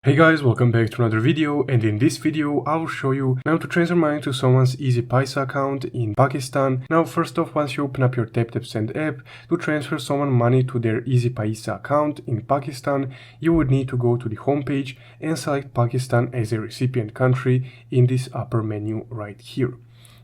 Hey guys, welcome back to another video, and in this video I will show you how to transfer money to someone's Easypaisa account in Pakistan. Now first off, once you open up your Taptap Send app to transfer someone money to their Easypaisa account in Pakistan, you would need to go to the homepage and select Pakistan as a recipient country in this upper menu right here.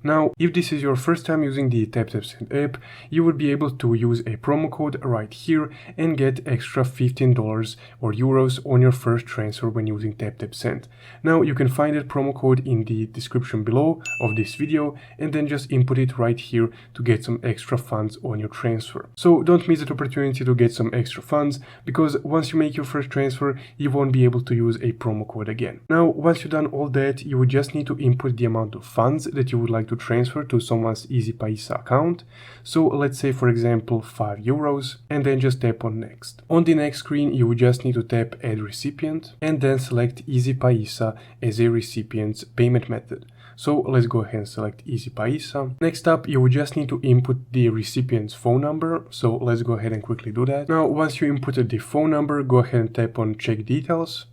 Now, if this is your first time using the Taptap Send app, you would be able to use a promo code right here and get extra $15 or euros on your first transfer when using Taptap Send. Now, you can find that promo code in the description below of this video and then just input it right here to get some extra funds on your transfer. So don't miss that opportunity to get some extra funds, because once you make your first transfer, you won't be able to use a promo code again. Now, once you've done all that, you would just need to input the amount of funds that you would like to transfer to someone's Easypaisa account. So let's say, for example, €5, and then just tap on next. On the next screen, you would just need to tap add recipient and then select Easypaisa as a recipient's payment method. So let's go ahead and select Easypaisa. Next up, you would just need to input the recipient's phone number. So let's go ahead and quickly do that. Now, once you inputted the phone number, go ahead and tap on check details.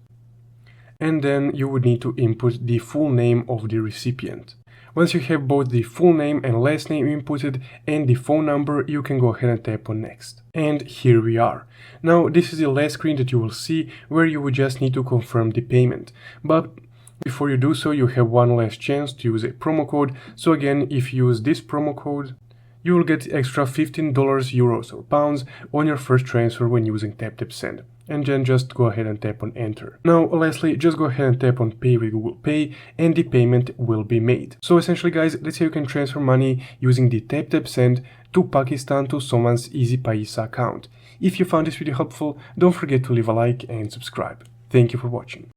And then you would need to input the full name of the recipient. Once you have both the full name and last name inputted and the phone number, you can go ahead and tap on next. And here we are. Now, this is the last screen that you will see, where you would just need to confirm the payment. But before you do so, you have one last chance to use a promo code. So again, if you use this promo code, you will get extra $15, euros or pounds on your first transfer when using Taptap Send. And then just go ahead and tap on enter. Now lastly, just go ahead and tap on pay with Google Pay and the payment will be made. So essentially guys, let's say you can transfer money using the Taptap Send to Pakistan to someone's Easypaisa account. If you found this video helpful, don't forget to leave a like and subscribe. Thank you for watching.